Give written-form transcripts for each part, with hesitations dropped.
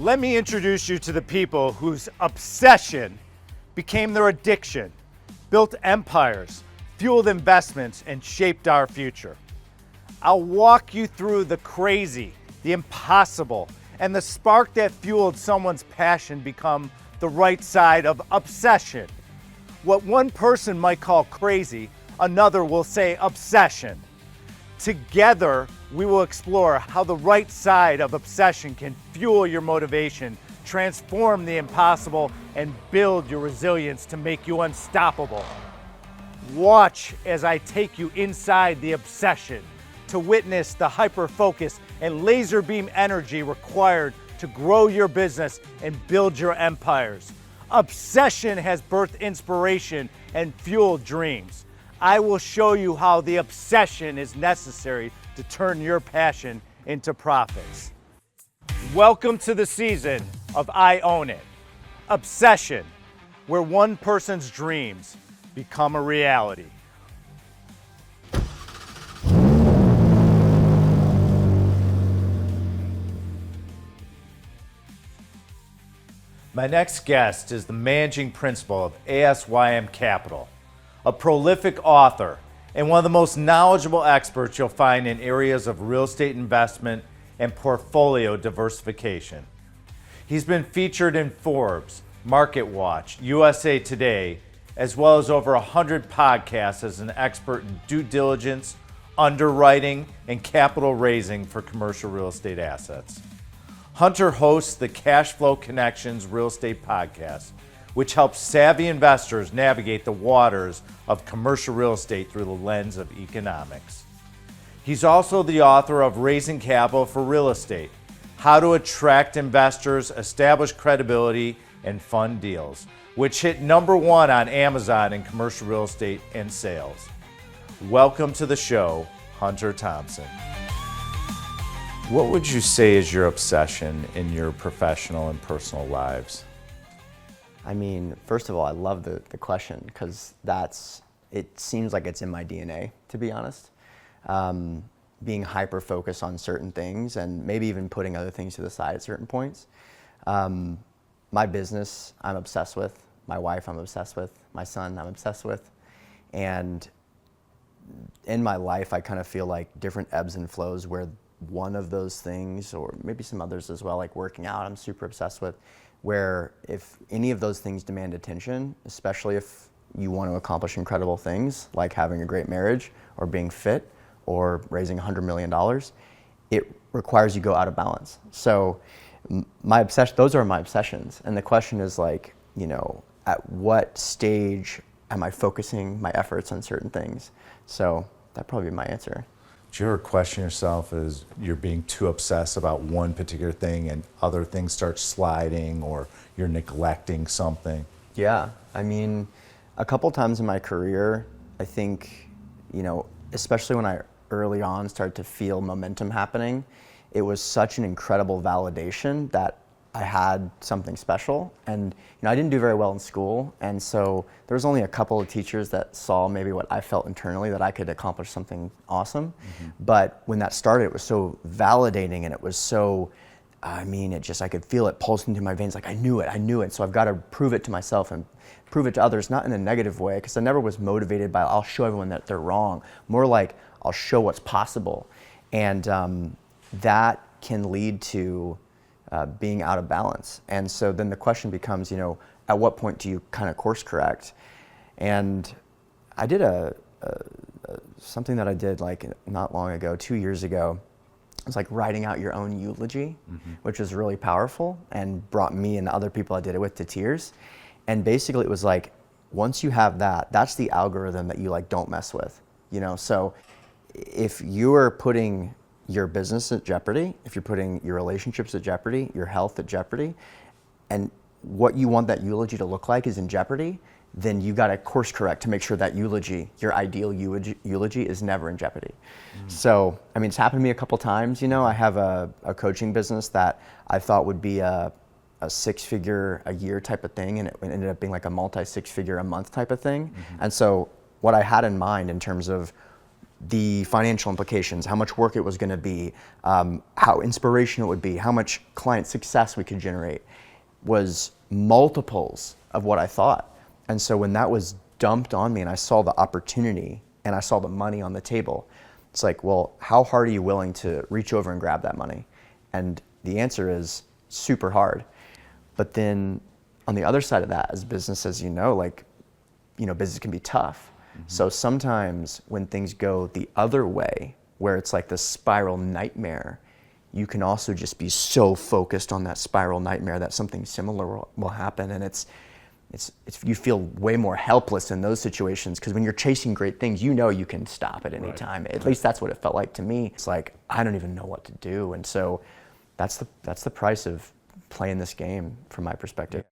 Let me introduce you to the people whose obsession became their addiction, built empires, fueled investments, and shaped our future. I'll walk you through the crazy, the impossible, and the spark that fueled someone's passion become the right side of obsession. What one person might call crazy, another will say obsession. Together, we will explore how the right side of obsession can fuel your motivation, transform the impossible, and build your resilience to make you unstoppable. Watch as I take you inside the obsession to witness the hyper-focus and laser beam energy required to grow your business and build your empires. Obsession has birthed inspiration and fueled dreams. I will show you how the obsession is necessary to turn your passion into profits. Welcome to the season of I Own It. Obsession, where one person's dreams become a reality. My next guest is the managing principal of ASYM Capital, a prolific author and one of the most knowledgeable experts you'll find in areas of real estate investment and portfolio diversification. He's been featured in Forbes, MarketWatch, USA Today, as well as over 100 podcasts as an expert in due diligence, underwriting, and capital raising for commercial real estate assets. Hunter hosts the Cash Flow Connections Real Estate Podcast, which helps savvy investors navigate the waters of commercial real estate through the lens of economics. He's also the author of Raising Capital for Real Estate, How to Attract Investors, Establish Credibility, and Fund Deals, which hit #1 on Amazon in commercial real estate and sales. Welcome to the show, Hunter Thompson. What would you say is your obsession in your professional and personal lives? I mean, first of all, I love the question because it seems like it's in my DNA, to be honest. Being hyper-focused on certain things and maybe even putting other things to the side at certain points. My business, I'm obsessed with. My wife, I'm obsessed with. My son, I'm obsessed with. And in my life, I kind of feel like different ebbs and flows where one of those things, or maybe some others as well, like working out, I'm super obsessed with, where if any of those things demand attention, especially if you want to accomplish incredible things like having a great marriage or being fit or raising $100 million, it requires you go out of balance. So those are my obsessions. And the question is like, at what stage am I focusing my efforts on certain things? So that'd probably be my answer. Do you ever question yourself as you're being too obsessed about one particular thing and other things start sliding or you're neglecting something? Yeah, I mean, a couple times in my career, I think, especially when I early on started to feel momentum happening, it was such an incredible validation that I had something special. And I didn't do very well in school, and so there was only a couple of teachers that saw maybe what I felt internally that I could accomplish something awesome. Mm-hmm. But when that started, it was so validating, and it was so, I could feel it pulsing through my veins, like I knew it. So I've got to prove it to myself and prove it to others, not in a negative way, because I never was motivated by I'll show everyone that they're wrong. More like I'll show what's possible, and that can lead to being out of balance. And so then the question becomes, at what point do you kind of course correct? And I did something that I did like not long ago, 2 years ago. It was like writing out your own eulogy, mm-hmm. which was really powerful and brought me and the other people I did it with to tears. And basically it was like, once you have that, that's the algorithm that you don't mess with, So if you are putting your business at jeopardy, if you're putting your relationships at jeopardy, your health at jeopardy, and what you want that eulogy to look like is in jeopardy, then you got to course correct to make sure that eulogy, your ideal eulogy, is never in jeopardy. Mm. So, it's happened to me a couple times. I have a coaching business that I thought would be a 6-figure a year type of thing, and it ended up being like a multi-6-figure a month type of thing. Mm-hmm. And so what I had in mind in terms of the financial implications, how much work it was going to be, how inspirational it would be, how much client success we could generate, was multiples of what I thought. And so when that was dumped on me and I saw the opportunity and I saw the money on the table, it's like, well, how hard are you willing to reach over and grab that money? And the answer is super hard. But then on the other side of that, as business, as you know, business can be tough. So sometimes when things go the other way, where it's like the spiral nightmare, you can also just be so focused on that spiral nightmare that something similar will happen. And you feel way more helpless in those situations, because when you're chasing great things, you know you can stop at any time. At least that's what it felt like to me. It's like, I don't even know what to do. And so that's the price of playing this game from my perspective.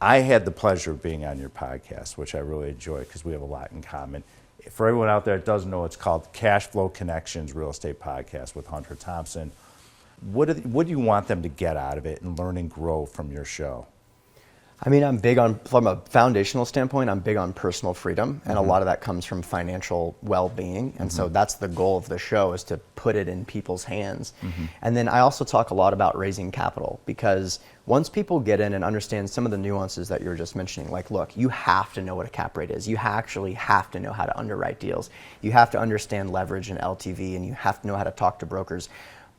I had the pleasure of being on your podcast, which I really enjoy because we have a lot in common. For everyone out there that doesn't know, it's called Cash Flow Connections Real Estate Podcast with Hunter Thompson. What do you want them to get out of it and learn and grow from your show? I mean, I'm big on, from a foundational standpoint, I'm big on personal freedom, and a lot of that comes from financial well-being. And so that's the goal of the show, is to put it in people's hands. And then I also talk a lot about raising capital, because once people get in and understand some of the nuances that you were just mentioning, like, look, you have to know what a cap rate is. You actually have to know how to underwrite deals. You have to understand leverage and LTV, and you have to know how to talk to brokers.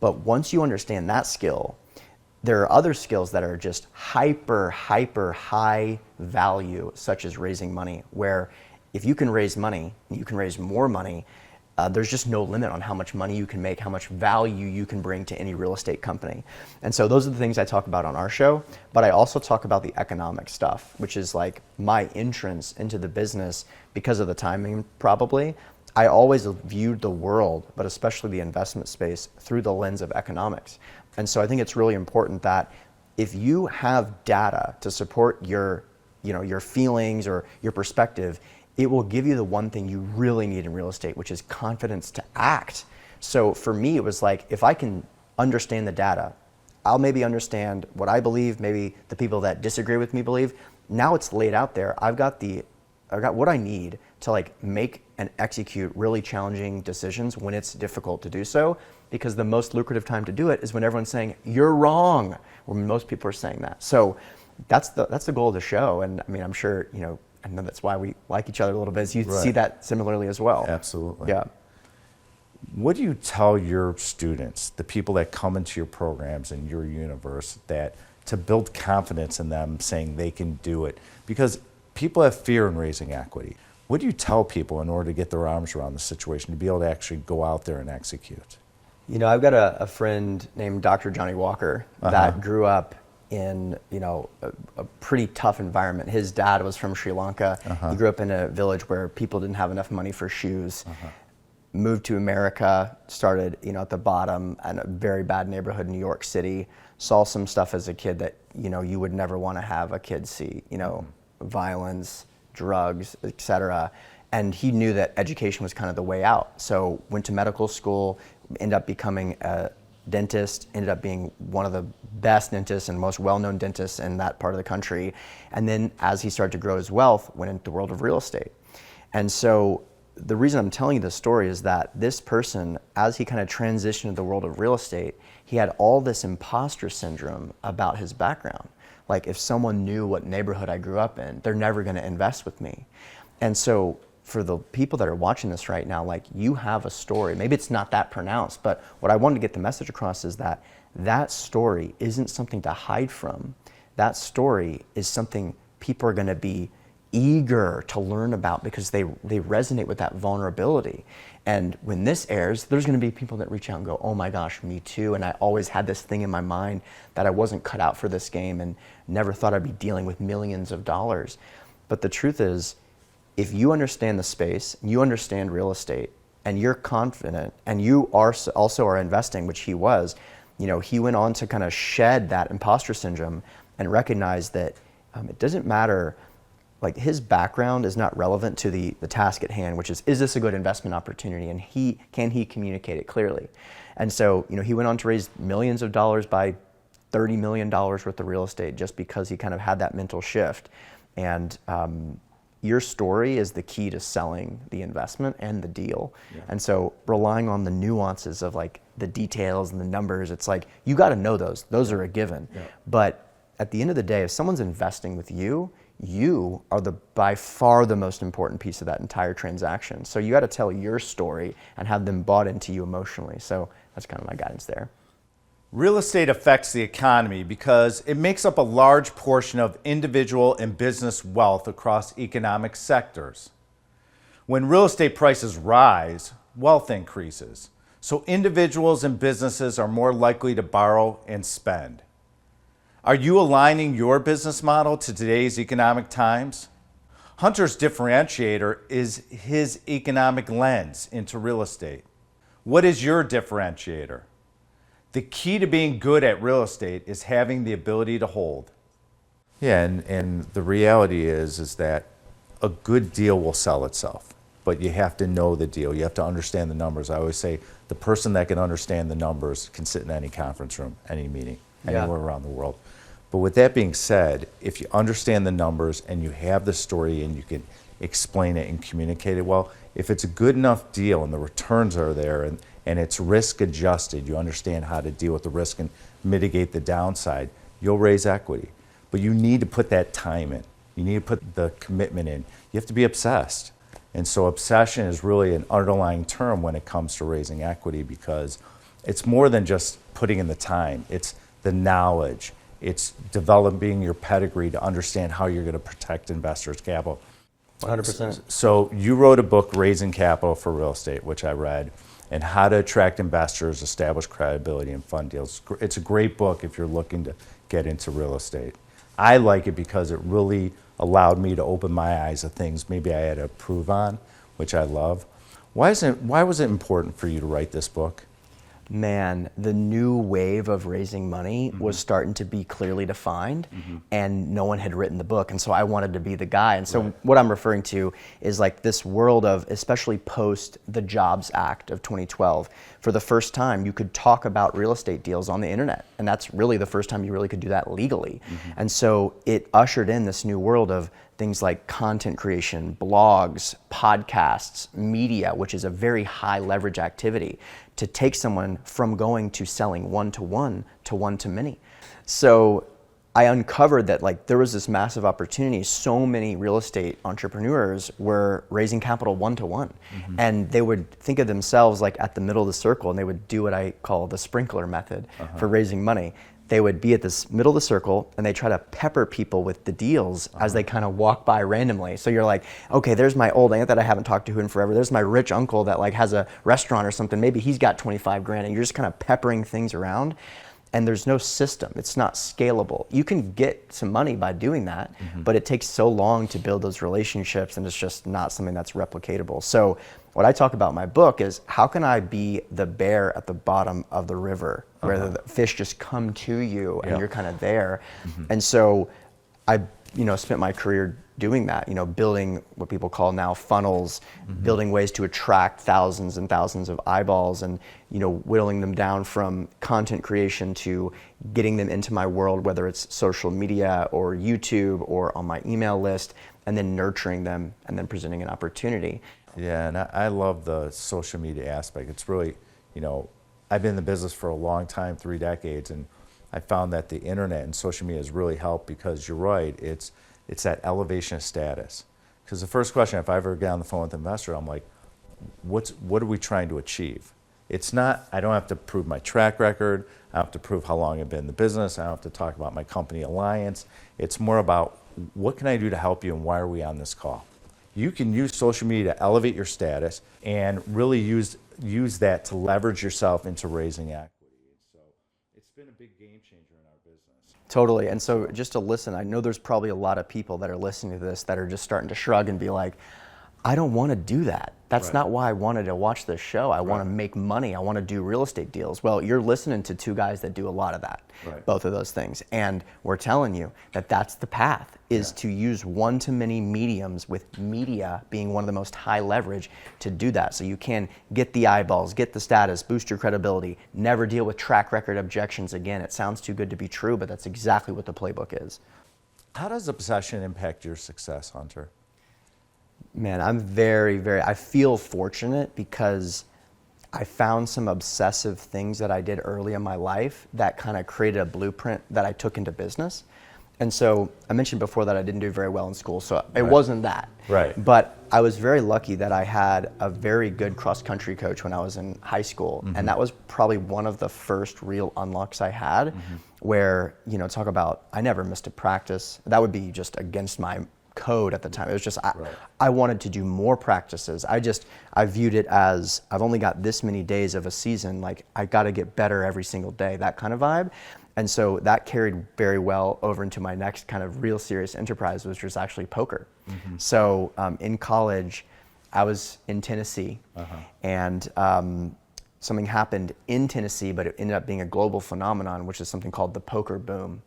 But once you understand that skill, there are other skills that are just hyper high value, such as raising money, where if you can raise money, you can raise more money, there's just no limit on how much money you can make, how much value you can bring to any real estate company. And so those are the things I talk about on our show, but I also talk about the economic stuff, which is like my entrance into the business because of the timing, probably. I always viewed the world, but especially the investment space, through the lens of economics. And so I think it's really important that if you have data to support your feelings or your perspective, it will give you the one thing you really need in real estate, which is confidence to act. So for me, it was like, if I can understand the data, I'll maybe understand what I believe, maybe the people that disagree with me believe. Now it's laid out there. I've got what I need to like make and execute really challenging decisions when it's difficult to do so, because the most lucrative time to do it is when everyone's saying you're wrong, when most people are saying that. So that's the goal of the show. And I mean, I'm sure, I know that's why we like each other a little bit, is you see that similarly as well. Absolutely. Yeah. What do you tell your students, the people that come into your programs and your universe, that to build confidence in them, saying they can do it? Because people have fear in raising equity. What do you tell people in order to get their arms around the situation, to be able to actually go out there and execute? I've got a friend named Dr. Johnny Walker that grew up in, a pretty tough environment. His dad was from Sri Lanka. He grew up in a village where people didn't have enough money for shoes. Moved to America, started, at the bottom in a very bad neighborhood in New York City. Saw some stuff as a kid that, you would never want to have a kid see, violence, drugs, etc. And he knew that education was kind of the way out. So went to medical school, ended up becoming a dentist, ended up being one of the best dentists and most well-known dentists in that part of the country. And then as he started to grow his wealth, went into the world of real estate. And so the reason I'm telling you this story is that this person, as he kind of transitioned to the world of real estate, he had all this imposter syndrome about his background. Like, if someone knew what neighborhood I grew up in, they're never going to invest with me. And so for the people that are watching this right now, like, you have a story. Maybe it's not that pronounced, but what I wanted to get the message across is that that story isn't something to hide from. That story is something people are going to be eager to learn about, because they resonate with that vulnerability. And when this airs, there's going to be people that reach out and go, oh my gosh, me too. And I always had this thing in my mind that I wasn't cut out for this game and never thought I'd be dealing with millions of dollars. But the truth is, if you understand the space, you understand real estate, and you're confident, and you also are investing, which he was, he went on to kind of shed that imposter syndrome and recognize that it doesn't matter. Like, his background is not relevant to the task at hand, which is this a good investment opportunity? And can he communicate it clearly? And so, he went on to raise millions of dollars, by $30 million worth of real estate, just because he kind of had that mental shift. And your story is the key to selling the investment and the deal. Yeah. And so relying on the nuances of like the details and the numbers, it's like, you got to know those. Those are a given. Yeah. But at the end of the day, if someone's investing with you, you are by far the most important piece of that entire transaction. So you got to tell your story and have them bought into you emotionally. So that's kind of my guidance there. Real estate affects the economy because it makes up a large portion of individual and business wealth across economic sectors. When real estate prices rise, wealth increases. So individuals and businesses are more likely to borrow and spend. Are you aligning your business model to today's economic times? Hunter's differentiator is his economic lens into real estate. What is your differentiator? The key to being good at real estate is having the ability to hold. Yeah, and the reality is that a good deal will sell itself, but you have to know the deal. You have to understand the numbers. I always say the person that can understand the numbers can sit in any conference room, any meeting, anywhere around the world. But with that being said, if you understand the numbers and you have the story and you can explain it and communicate it well, if it's a good enough deal and the returns are there and it's risk adjusted, you understand how to deal with the risk and mitigate the downside, you'll raise equity. But you need to put that time in. You need to put the commitment in. You have to be obsessed. And so obsession is really an underlying term when it comes to raising equity, because it's more than just putting in the time. It's the knowledge. It's developing your pedigree to understand how you're going to protect investors' capital. 100%. So you wrote a book, Raising Capital for Real Estate, which I read, and how to attract investors, establish credibility, and fund deals. It's a great book if you're looking to get into real estate. I like it because it really allowed me to open my eyes to things maybe I had to improve on, which I love. Why was it important for you to write this book? Man, the new wave of raising money was starting to be clearly defined, and no one had written the book, and so I wanted to be the guy. And so what I'm referring to is like this world of, especially post the Jobs Act of 2012, for the first time you could talk about real estate deals on the internet, and that's really the first time you really could do that legally. And so it ushered in this new world of things like content creation, blogs, podcasts, media, which is a very high leverage activity, to take someone from going to selling one-to-one to one-to-many. So I uncovered that like there was this massive opportunity. So many real estate entrepreneurs were raising capital one-to-one, and they would think of themselves like at the middle of the circle, and they would do what I call the sprinkler method for raising money. They would be at this middle of the circle and they try to pepper people with the deals as they kind of walk by randomly. So you're like, okay, there's my old aunt that I haven't talked to in forever. There's my rich uncle that like has a restaurant or something. Maybe he's got 25 grand, and you're just kind of peppering things around. And there's no system. It's not scalable. You can get some money by doing that, but it takes so long to build those relationships, and it's just not something that's replicatable. So what I talk about in my book is, how can I be the bear at the bottom of the river where the fish just come to you and you're kind of there? And so I spent my career doing that, building what people call now funnels, building ways to attract thousands and thousands of eyeballs, and whittling them down from content creation to getting them into my world, whether it's social media or YouTube or on my email list, and then nurturing them and then presenting an opportunity. Yeah, and I love the social media aspect. It's really, I've been in the business for a long time, 3 decades, and I found that the internet and social media has really helped, because you're right, it's that elevation of status. Because the first question, if I ever get on the phone with an investor, I'm like, what are we trying to achieve? It's not, I don't have to prove my track record, I don't have to prove how long I've been in the business, I don't have to talk about my company alliance. It's more about, what can I do to help you, and why are we on this call? You can use social media to elevate your status and really use that to leverage yourself into raising equity. So it's been a big game changer in our business. Totally. And so just to listen, I know there's probably a lot of people that are listening to this that are just starting to shrug and be like, I don't want to do that. That's not why I wanted to watch this show. I want to make money. I want to do real estate deals. Well, you're listening to 2 guys that do a lot of that, both of those things. And we're telling you that that's the path, is to use one-to-many mediums, with media being one of the most high leverage to do that. So you can get the eyeballs, get the status, boost your credibility, never deal with track record objections again. It sounds too good to be true, but that's exactly what the playbook is. How does obsession impact your success, Hunter? Man, I feel fortunate because I found some obsessive things that I did early in my life that kind of created a blueprint that I took into business. And so I mentioned before that I didn't do very well in school, so it wasn't that. Right. But I was very lucky that I had a very good cross-country coach when I was in high school. And that was probably one of the first real unlocks I had where, talk about, I never missed a practice. That would be just against my code at the time. It was just, I wanted to do more practices. I viewed it as, I've only got this many days of a season, like I got to get better every single day, that kind of vibe. And so that carried very well over into my next kind of real serious enterprise, which was actually poker. So in college, I was in Tennessee, and something happened in Tennessee, but it ended up being a global phenomenon, which is something called the poker boom.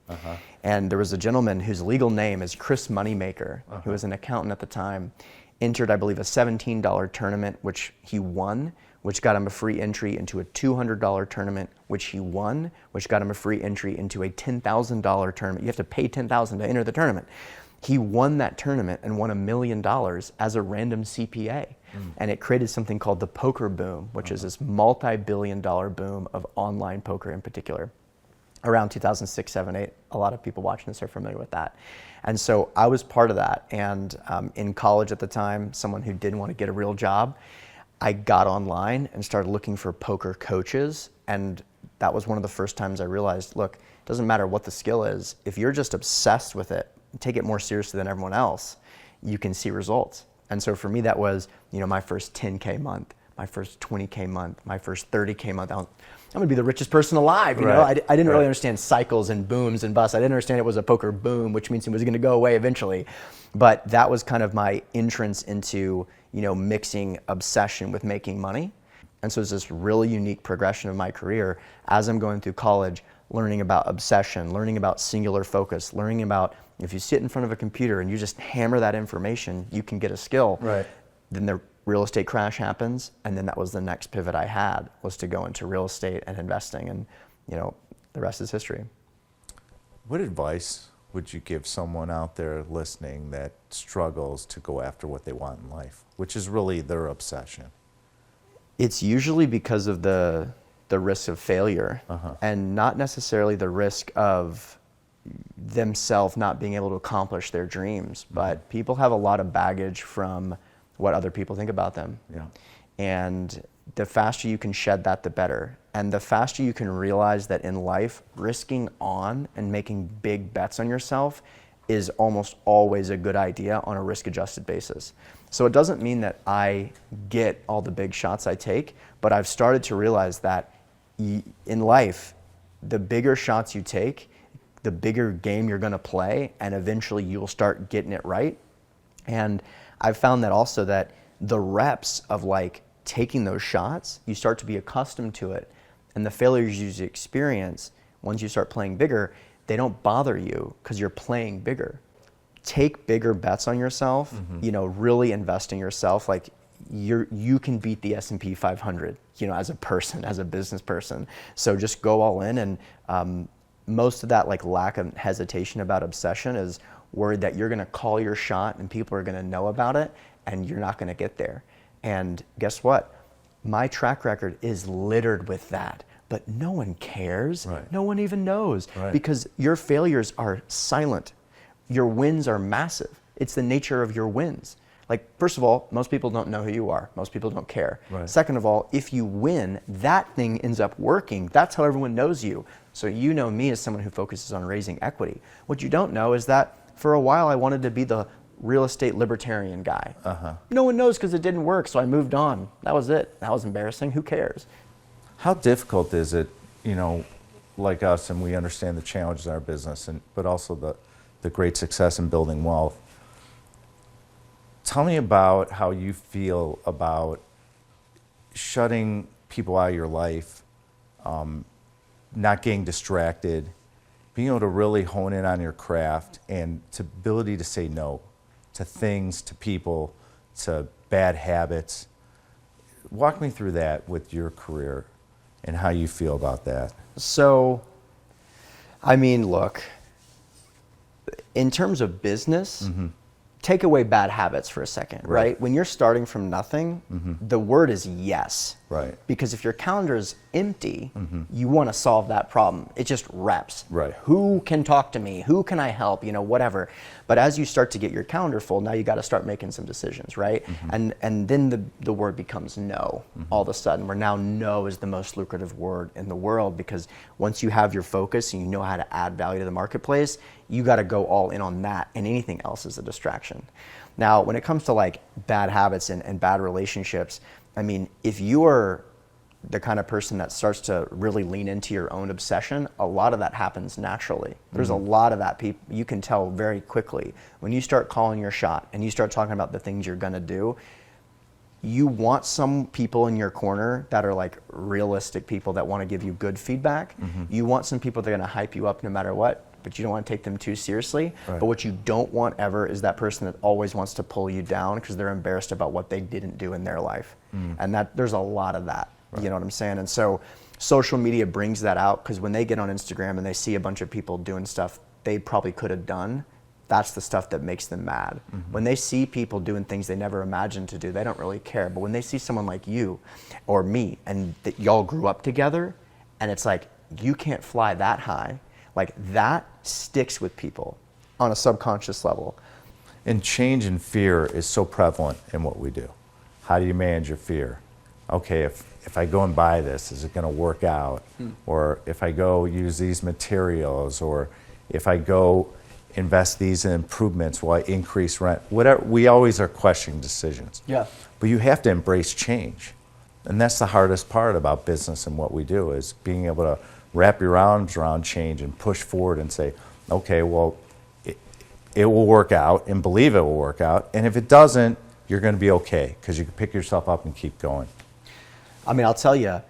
And there was a gentleman whose legal name is Chris Moneymaker, who was an accountant at the time, entered, I believe, a $17 tournament, which he won, which got him a free entry into a $200 tournament, which he won, which got him a free entry into a $10,000 tournament. You have to pay $10,000 to enter the tournament. He won that tournament and won $1 million as a random CPA. And it created something called the poker boom, which is this multi-billion-dollar boom of online poker in particular. Around 2006, 7, 8, a lot of people watching this are familiar with that. And so I was part of that. And in college at the time, someone who didn't want to get a real job, I got online and started looking for poker coaches. And that was one of the first times I realized, look, it doesn't matter what the skill is. If you're just obsessed with it, take it more seriously than everyone else, you can see results. And so for me, that was, my first 10K month, my first 20K month, my first 30K month. I'm gonna be the richest person alive. I didn't really understand cycles and booms and busts. I didn't understand it was a poker boom, which means it was gonna go away eventually. But that was kind of my entrance into, mixing obsession with making money. And so it's this really unique progression of my career as I'm going through college, learning about obsession, learning about singular focus, learning about if you sit in front of a computer and you just hammer that information, you can get a skill. Right. Then the real estate crash happens, and then that was the next pivot I had, was to go into real estate and investing, and the rest is history. What advice would you give someone out there listening that struggles to go after what they want in life, which is really their obsession? It's usually because of the risk of failure, and not necessarily the risk of themselves not being able to accomplish their dreams, but people have a lot of baggage from what other people think about them. Yeah. And the faster you can shed that, the better. And the faster you can realize that in life, risking on and making big bets on yourself is almost always a good idea on a risk-adjusted basis. So it doesn't mean that I get all the big shots I take, but I've started to realize that in life, the bigger shots you take, the bigger game you're gonna play, and eventually you'll start getting it right. And I've found that also that the reps of taking those shots, you start to be accustomed to it. And the failures you experience, once you start playing bigger, they don't bother you because you're playing bigger. Take bigger bets on yourself, really invest in yourself. You can beat the S&P 500, as a person, as a business person. So just go all in, and most of that lack of hesitation about obsession is worried that you're gonna call your shot and people are gonna know about it and you're not gonna get there. And guess what? My track record is littered with that, but no one cares. Right. No one even knows, Right. because your failures are silent. Your wins are massive. It's the nature of your wins. First of all, most people don't know who you are. Most people don't care. Right. Second of all, if you win, that thing ends up working. That's how everyone knows you. So you know me as someone who focuses on raising equity. What you don't know is that for a while I wanted to be the real estate libertarian guy. No one knows because it didn't work, so I moved on. That was it. That was embarrassing. Who cares? How difficult is it, like us, and we understand the challenges in our business, but also the great success in building wealth. Tell me about how you feel about shutting people out of your life, not getting distracted, being able to really hone in on your craft, and the ability to say no to things, to people, to bad habits. Walk me through that with your career and how you feel about that. So, look, in terms of business, take away bad habits for a second, right? When you're starting from nothing, the word is yes. Right. Because if your calendar is empty, you want to solve that problem. It just reps. Right. Who can talk to me? Who can I help? You know, whatever. But as you start to get your calendar full, now you got to start making some decisions, right? And then the word becomes no. All of a sudden, where now no is the most lucrative word in the world, because once you have your focus and you know how to add value to the marketplace, you got to go all in on that, and anything else is a distraction. Now, when it comes to like bad habits and bad relationships, I mean, if you are the kind of person that starts to really lean into your own obsession, a lot of that happens naturally. There's a lot of that you can tell very quickly. When you start calling your shot and you start talking about the things you're gonna do, you want some people in your corner that are like realistic people that wanna give you good feedback. You want some people that are gonna hype you up no matter what, but you don't want to take them too seriously. Right. But what you don't want ever is that person that always wants to pull you down because they're embarrassed about what they didn't do in their life. And that there's a lot of that, you know what I'm saying? And so social media brings that out, because when they get on Instagram and they see a bunch of people doing stuff they probably could have done, that's the stuff that makes them mad. When they see people doing things they never imagined to do, they don't really care. But when they see someone like you or me, and that y'all grew up together, and it's like, you can't fly that high, like that sticks with people on a subconscious level. And change and fear is so prevalent in what we do. How do you manage your fear? Okay, if I go and buy this, is it going to work out? Or if I go use these materials, or if I go invest these in improvements, will I increase rent? Whatever, we always are questioning decisions. Yeah. But you have to embrace change. And that's the hardest part about business and what we do, is being able to wrap your arms around change and push forward and say, okay, well, it will work out, and believe it will work out. And if it doesn't, you're going to be okay, because you can pick yourself up and keep going. I mean, I'll tell you,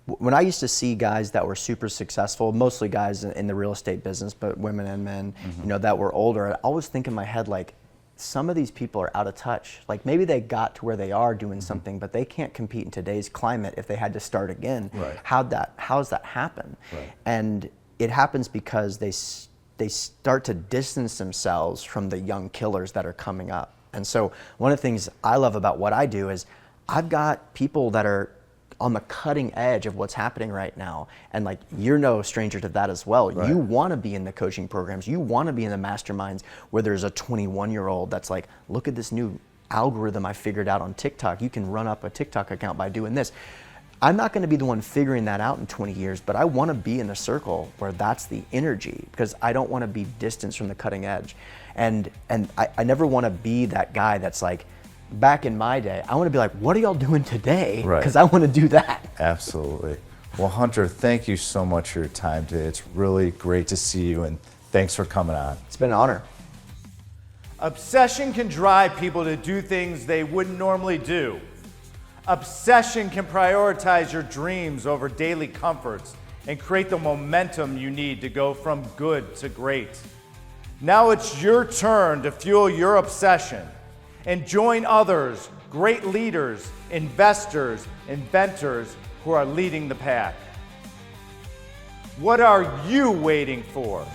when I used to see guys that were super successful, mostly guys in the real estate business, but women and men, you know, that were older, I always think in my head, like, some of these people are out of touch. Like, maybe they got to where they are doing something, but they can't compete in today's climate if they had to start again. Right. How's that happen? Right. And it happens because they start to distance themselves from the young killers that are coming up. And so one of the things I love about what I do is I've got people that are on the cutting edge of what's happening right now. And like, you're no stranger to that as well. Right. You want to be in the coaching programs. You want to be in the masterminds where there's a 21-year-old that's like, look at this new algorithm I figured out on TikTok. You can run up a TikTok account by doing this. I'm not going to be the one figuring that out in 20 years, but I want to be in a circle where that's the energy, because I don't want to be distanced from the cutting edge. And I never want to be that guy that's like, back in my day, I want to be like, what are y'all doing today? Right. Because I want to do that. Absolutely. Well, Hunter, thank you so much for your time today. It's really great to see you, and thanks for coming on. It's been an honor. Obsession can drive people to do things they wouldn't normally do. Obsession can prioritize your dreams over daily comforts and create the momentum you need to go from good to great. Now it's your turn to fuel your obsession and join others, great leaders, investors, inventors who are leading the pack. What are you waiting for?